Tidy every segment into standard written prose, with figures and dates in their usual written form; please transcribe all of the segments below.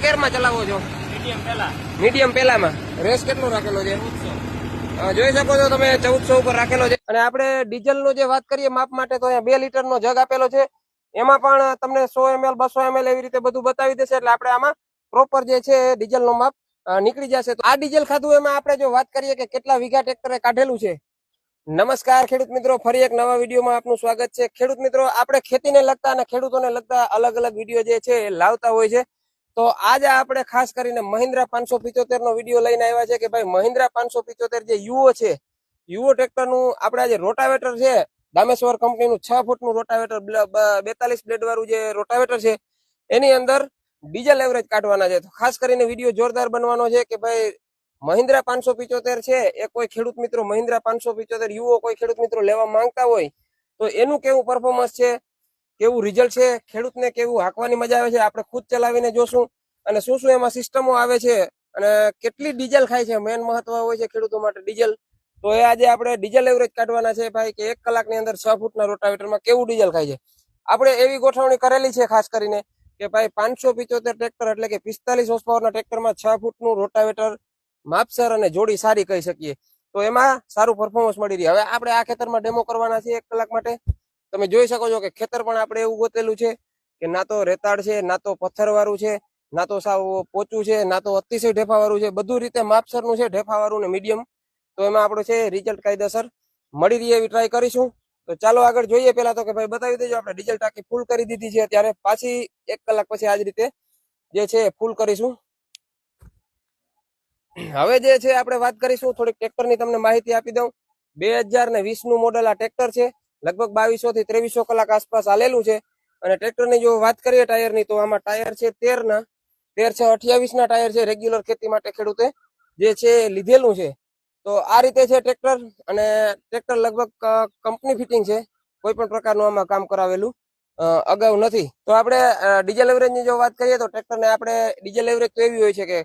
ગેરમાં ચલાવો છો? મીડિયમ પેલામાં. રેસ કેટલો રાખેલો છે? જોઈ શકો છો તમે 1400 ઉપર રાખેલો છે. અને આપણે ડીઝલ નો જે વાત કરીએ માપ માટે તો અહીંયા 2 લીટર નો જગ આપેલો છે. એમાં પણ તમને 100 ml 200 ml એવી રીતે બધું બતાવી દેશે. એટલે આપણે આમાં પ્રોપર જે છે ડીઝલ નો માપ નીકળી જશે. તો આ ડીઝલ ખાધું એમાં આપણે જો વાત કરીએ કે કેટલા વીઘા ટ્રેક્ટરે કાઢેલું છે. નમસ્કાર ખેડૂત મિત્રો, ફરી એક નવા વિડીયોમાં આપનું સ્વાગત છે. ખેડૂત મિત્રો, આપણે ખેતીને લગતા અને ખેડૂતોને લગતા અલગ અલગ વિડીયો જે છે લાવતા હોય છે. તો આજે આપણે ખાસ કરીને મહિન્દ્રા 575 નો વિડીયો લઈને આવ્યા છે કે ભાઈ મહિન્દ્રા 575 જે યુઓ છે, યુઓ ટ્રેક્ટરનું આપણે આજે રોટાવેટર છે, દામેશ્વર કંપનીનું 6 ફૂટનું રોટાવેટર 42 બ્લેડ વાળું જે રોટાવેટર છે એની અંદર ડીઝલ એવરેજ કાઢવાના છે. તો ખાસ કરીને વિડીયો જોરદાર બનવાનો છે કે ભાઈ મહિન્દ્રા 575 છે એ કોઈ ખેડૂત મિત્રો મહિન્દ્રા 575 યુઓ કોઈ ખેડૂત મિત્રો લેવા માંગતા હોય તો એનું કેવું પરફોર્મન્સ છે, કેવું રિઝલ્ટ છે, ખેડૂતને કેવું હાંકવાની મજા આવે છે, આપણે ખુદ ચલાવીને જોશું. અને શું શું એમાં સિસ્ટમો આવે છે અને કેટલી ડીઝલ ખાય છે, મેન મહત્વ હોય છે ખેડૂતો માટે ડીઝલ. તો એ આજે આપણે ડીઝલ એવરેજ કાઢવાના છે ભાઈ કે 1 કલાકની અંદર 6 ફૂટના રોટાવેટરમાં કેવું ડીઝલ ખાય છે. આપણે એવી ગોઠવણી કરેલી છે ખાસ કરીને કે ભાઈ 575 ટ્રેક્ટર એટલે કે 45 હોર્સ પાવરના ટ્રેક્ટરમાં 6 ફૂટનું રોટાવેટર માપસર અને જોડી સારી કહી શકીએ. તો એમાં સારું પરફોર્મન્સ મળી રહી. હવે આપણે આ ખેતરમાં ડેમો કરવાના છે 1 કલાક માટે. તમે જોઈ શકો છો કે ખેતર પણ આપણે એવું ગોતેલું છે કે ના તો રેતાળ છે, ના તો પથ્થર વાળું છે, ના તો સાવ પોચું છે, ના તો અતિશય ઢેફા વાળું છે. બધું રીતે માપસરનું છે, ઢેફા વાળું ને મીડિયમ. તો એમાં આપણું છે રિઝલ્ટ કાયદેસર મળી રહી એવી ટ્રાય કરીશું. તો ચાલો આગળ જોઈએ. પેલા તો કે ભાઈ બતાવી દેજો, આપણે ડીઝલ ટાંકી ફૂલ કરી દીધી છે ત્યારે પાછી 1 કલાક પછી આ જ રીતે જે છે ફૂલ કરીશું. હવે જે છે આપણે વાત કરીશું થોડીક ટ્રેક્ટરની તમને માહિતી આપી દઉં. 2020 નું મોડેલ આ ટ્રેક્ટર છે. લગભગ 2200 થી 2300 કલાક આસપાસ હાલેલું છે. અને ટ્રેક્ટરની જો વાત કરીએ ટાયરની તો આમાં ટાયર છે 13 છે 28 ના ટાયર છે. રેગ્યુલર ખેતી માટે ખેડૂતે જે છે લીધેલું છે. તો આ રીતે છે ટ્રેક્ટર. અને ટ્રેક્ટર લગભગ કંપની ફિટિંગ છે, કોઈ પણ પ્રકારનું આમાં કામ કરાવેલું અગાઉ નથી. તો આપણે ડીઝલ એવરેજની જો વાત કરીએ તો ટ્રેક્ટરને આપણે ડીઝલ એવરેજ તો એવી હોય છે કે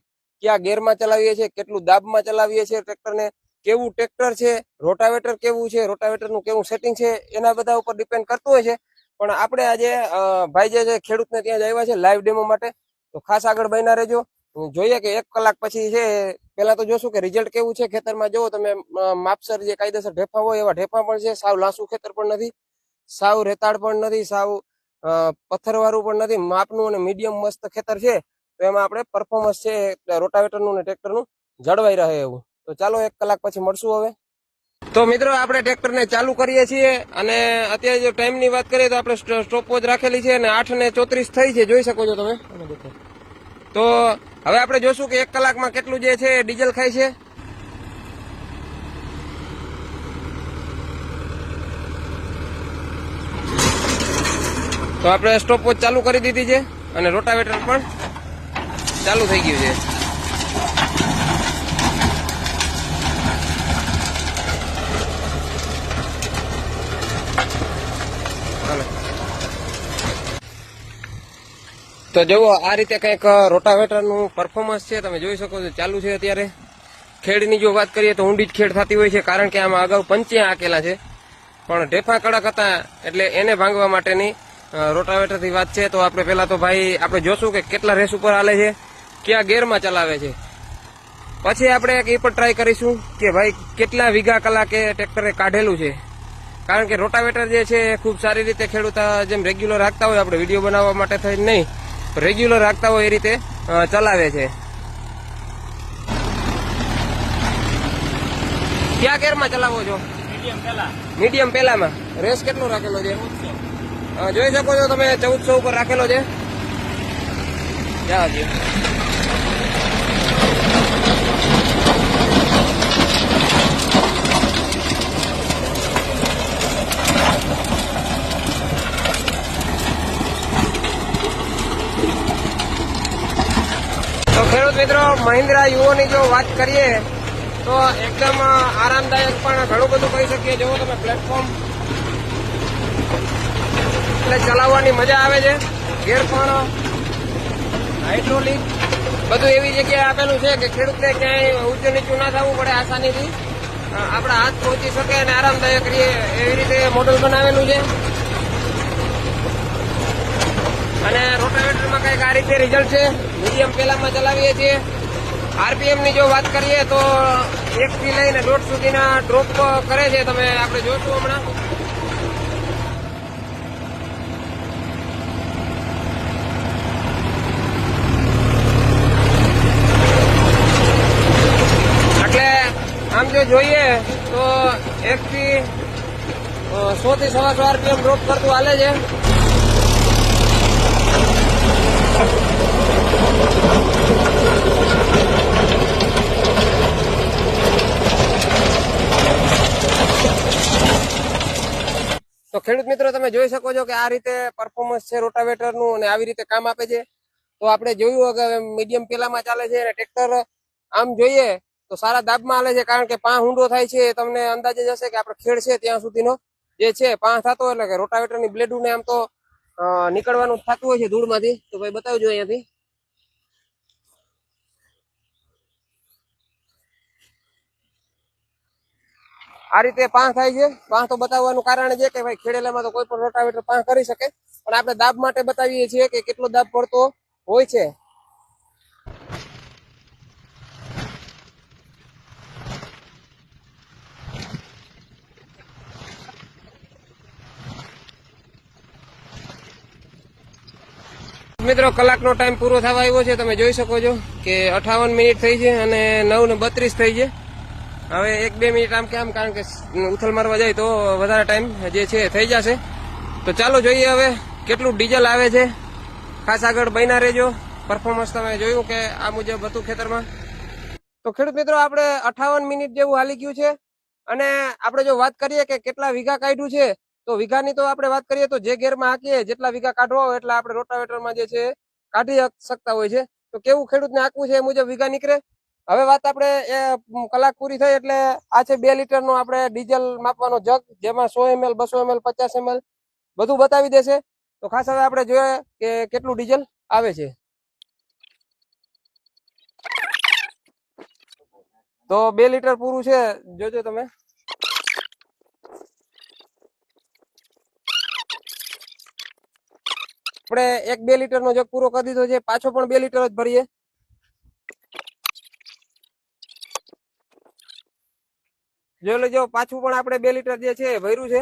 ક્યાં ગેરમાં ચલાવીએ છીએ, કેટલું દાબમાં ચલાવીએ છીએ ટ્રેક્ટરને, કેવું ટ્રેક્ટર છે, રોટાવેટર કેવું છે, રોટાવેટરનું કેવું સેટિંગ છે, એના બધા ઉપર ડિપેન્ડ કરતું હોય છે. પણ આપણે આજે ભાઈ જે છે ખેડૂતને ત્યાં જ આવ્યા છે લાઈવ ડેમો માટે. તો ખાસ આગળ બન્યા રહેજો. જોઈએ કે 1 કલાક પછી છે પેલા તો જોશું કે રિઝલ્ટ કેવું છે. ખેતરમાં જોવો તમે માપસર જે કાયદેસર ઢેફા હોય એવા ઢેફા પણ છે. સાવ લાસુ ખેતર પણ નથી, સાવ રેતાળ પણ નથી, સાવ પથ્થરવાળું પણ નથી. માપનું અને મીડિયમ મસ્ત ખેતર છે. તો એમાં આપણે પરફોર્મન્સ છે રોટાવેટરનું અને ટ્રેક્ટરનું જળવાઈ રહે એવું. તો ચાલો 1 કલાક પછી મળશું હવે. તો મિત્રો આપણે ટ્રેક્ટરને ચાલુ કરીએ છીએ અને અત્યારે જો ટાઈમની વાત કરીએ તો આપણે સ્ટોપવોચ રાખેલી છે અને 8:34 થઈ છે, જોઈ શકો છો તમે. તો હવે આપણે જોશું કે 1 કલાકમાં કેટલું જે છે ડીઝલ ખાય છે. તો આપણે સ્ટોપવોચ ચાલુ કરી દીધી છે અને રોટાવેટર પણ ચાલુ થઈ ગયું છે. તો જુઓ આ રીતે કંઈક રોટાવેટરનું પરફોર્મન્સ છે, તમે જોઈ શકો છો. ચાલુ છે અત્યારે. ખેડની જો વાત કરીએ તો ઊંડી જ ખેડ થતી હોય છે, કારણ કે આમાં અગાઉ પંચિયા આકેલા છે પણ ઢેફા કડક હતા એટલે એને ભાંગવા માટેની રોટાવેટરથી વાત છે. તો આપણે પેલા તો ભાઈ આપણે જોશું કે કેટલા રેસ ઉપર હાલે છે, કયા ગેરમાં ચલાવે છે. પછી આપણે એક એ પણ ટ્રાય કરીશું કે ભાઈ કેટલા વીઘા કલાકે ટ્રેક્ટરે કાઢેલું છે. કારણ કે રોટાવેટર જે છે ખૂબ સારી રીતે ખેડૂત જેમ રેગ્યુલર રાખતા હોય, આપણે વિડીયો બનાવવા માટે થઈ નહીં, રેગ્યુલર રાખતા હોય એ રીતે ચલાવે છે. કયા ગેરમાં ચલાવો છો? મીડિયમ પેલામાં. રેસ કેટલો રાખેલો છે? જોઈ શકો છો તમે 1400 ઉપર રાખેલો છે. જાઓ. તો ખેડૂત મિત્રો મહિન્દ્રા યુઓની જો વાત કરીએ તો એકદમ આરામદાયક પણ ઘણું બધું કહી શકીએ. જો તમે પ્લેટફોર્મ એટલે ચલાવવાની મજા આવે છે. ગેર પણ હાઇડ્રોલિક બધું એવી જગ્યાએ આપેલું છે કે ખેડૂતને ક્યાંય ઊંચું નીચું ના થવું પડે, આસાનીથી આપણા હાથ પહોંચી શકે અને આરામદાયક રહે એવી રીતે મોડલ બનાવેલું છે. અને રોટાવેટરમાં કંઈક આ રીતે રિઝલ્ટ છે. મીડિયમ પેલામાં ચલાવીએ છીએ. આરપીએમ ની જો વાત કરીએ તો 1 થી લઈને 1.5 સુધીના ડ્રોપ કરે છે. તમે આપણે જોશું હમણાં. એટલે આમ જો જોઈએ તો 1 થી 100 થી 125 આરપીએમ ડ્રોપ કરતું હાલે છે. તો ખેડૂત મિત્રો તમે જોઈ શકો છો કે આ રીતે પરફોર્મન્સ છે રોટાવેટરનું અને આવી રીતે કામ આપે છે. તો આપણે જોયું કે મીડિયમ પેલામાં ચાલે છે અને ટ્રેક્ટર આમ જોઈએ તો સારા દાબમાં હાલે છે, કારણ કે પાંચ ઊંડો થાય છે. તમને અંદાજે જ હશે કે આપણે ખેડ છે ત્યાં સુધીનો જે છે પાંચ થતો, એટલે કે રોટાવેટરની બ્લેડુને આમ તો નીકળવાનું થતું હોય છે ધૂળમાંથી. તો ભાઈ બતાવજો અહીંયાથી. આ રીતે પાંચ થાય છે. પાંચ તો બતાવવાનું કારણ છે કે ભાઈ ખેડેલામાં તો કોઈ પણ રોટાવેટર પાંચ કરી શકે, પણ આપણે દાબ માટે બતાવીએ છીએ કે કેટલો દાબ પડતો હોય છે. મિત્રો કલાકનો ટાઈમ પૂરો થવા આવ્યો છે. તમે જોઈ શકો છો કે 58 મિનિટ થઈ છે અને 9:32 થઈ છે. હવે 1-2 મિનિટ આમ કે આમ, કારણ કે ઉથલ મારવા જાય તો વધારે ટાઈમ જે છે થઈ જશે. તો ચાલો જોઈએ હવે કેટલું ડીઝલ આવે છે. ખાસ આગળ બન્યા રહેજો. પરફોર્મન્સ તમે જોયું કે આ મુજબ હતું ખેતરમાં. તો ખેડૂત મિત્રો આપણે 58 મિનિટ જેવું હાલી ગયું છે અને આપણે જો વાત કરીએ કે કેટલા વીઘા કાઢ્યું છે, તો વીઘાની તો આપણે વાત કરીએ તો જે ગેરમાં હાકીએ જેટલા વીઘા કાઢવા હોય એટલા આપણે રોટાવેટરમાં જે છે કાઢી શકતા હોય છે. તો કેવું ખેડૂતને હાંકવું છે એ મુજબ વીઘા નીકળે. હવે વાત આપણે કલાક પૂરી થઈ એટલે આ છે 2 લીટરનો આપણે ડીઝલ માપવાનો જગ, જેમાં 100 ml 200 ml 50 ml બધું બતાવી દેશે. તો ખાસ હવે આપણે જોઈએ કે કેટલું ડીઝલ આવે છે. તો 2 લીટર પૂરું છે, જોજો તમે. આપણે 1-2 લીટરનો જગ પૂરો કરી દીધો છે. પાછો પણ 2 લીટર જ ભરીએ. જોઈ લેજો, પાછું પણ આપણે 2 લીટર જે છે ભર્યું છે.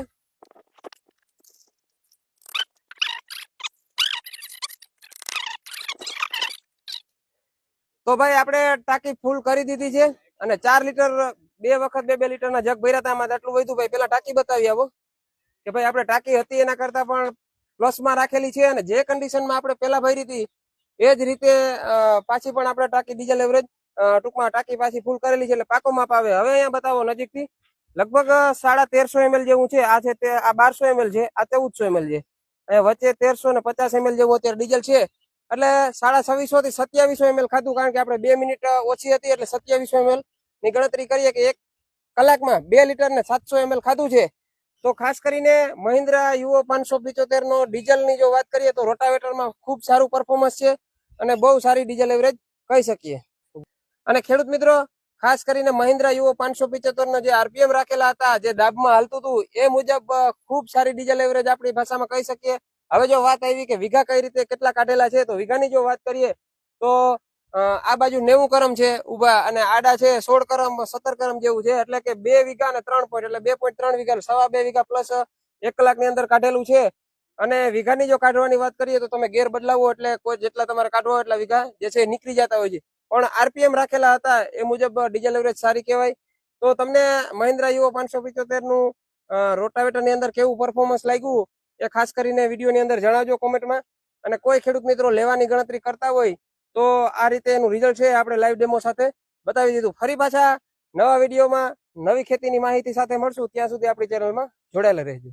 તો ભાઈ આપણે ટાંકી ફૂલ કરી દીધી છે અને 4 લીટર 2 વખત 2-2 લીટરના જગ ભર્યા હતા. આમાં આટલું વધ્યું. ભાઈ પેલા ટાંકી બતાવી આવો કે ભાઈ આપણે ટાંકી હતી એના કરતા પણ પ્લસમાં રાખેલી છે અને જે કન્ડિશનમાં આપણે પેલા ભરી હતી એ જ રીતે પાછી પણ આપણે ટાંકી ડીઝલ એવરેજ ટૂંકમાં ટાંકી પાછી ફૂલ કરેલી છે, એટલે પાકો માપ આવે. હવે અહીંયા બતાવો નજીકથી. લગભગ 1350 ml જેવું છે. આ છે તે આ 1200 ml છે, આ 1400 ml છે. અહીંયા વચ્ચે 1350 ml જેવું અત્યારે ડીઝલ છે. એટલે 2650 થી 2700 ml ખાધું, કારણ કે આપણે 2 મિનિટ ઓછી હતી એટલે 2700 ml ની ગણતરી કરીએ કે 1 કલાકમાં 2 લીટર ને 700 ml ખાધું છે. તો ખાસ કરીને મહિન્દ્રા યુઓ 575 નો ડીઝલની જો વાત કરીએ તો રોટાવેટરમાં ખૂબ સારું પરફોર્મન્સ છે અને બહુ સારી ડીઝલ એવરેજ કહી શકીએ. અને ખેડૂત મિત્રો ખાસ કરીને મહિન્દ્રા યુઓ 575 નો જે આરપીએમ રાખેલા હતા, જે દાબમાં હાલતું હતું, એ મુજબ ખૂબ સારી ડીઝલ એવરેજ આપણી ભાષામાં કહી શકીએ. હવે જો વાત આવી કે વીઘા કઈ રીતે કેટલા કાઢેલા છે, તો વીઘાની જો વાત કરીએ તો આ બાજુ 90 કરમ છે ઉભા અને આડા છે 16 કરમ 17 કરમ જેવું છે. એટલે કે 2 વીઘા અને 3 પોઈન્ટ એટલે 2.3 વીઘા, 2.5 વીઘા પ્લસ 1 કલાકની અંદર કાઢેલું છે. અને વીઘાની જો કાઢવાની વાત કરીએ તો તમે ગેર બદલાવો એટલે કોઈ જેટલા તમારે કાઢવા એટલા વીઘા જે છે નીકળી જતા હોય છે. પણ આરપીએમ રાખેલા હતા એ મુજબ ડીઝલ એવરેજ સારી કહેવાય. તો તમને મહિન્દ્રા યુઓ 575 નું રોટાવેટરની અંદર કેવું પરફોર્મન્સ લાગ્યું એ ખાસ કરીને વિડીયોની અંદર જણાવજો કોમેન્ટમાં. અને કોઈ ખેડૂત મિત્રો લેવાની ગણતરી કરતા હોય તો આ રીતે એનું રિઝલ્ટ છે આપણે લાઈવ ડેમો સાથે બતાવી દીધું. ફરી પાછા નવા વિડીયોમાં નવી ખેતીની માહિતી સાથે મળશું. ત્યાં સુધી આપણી ચેનલમાં જોડાયેલા રહેજો.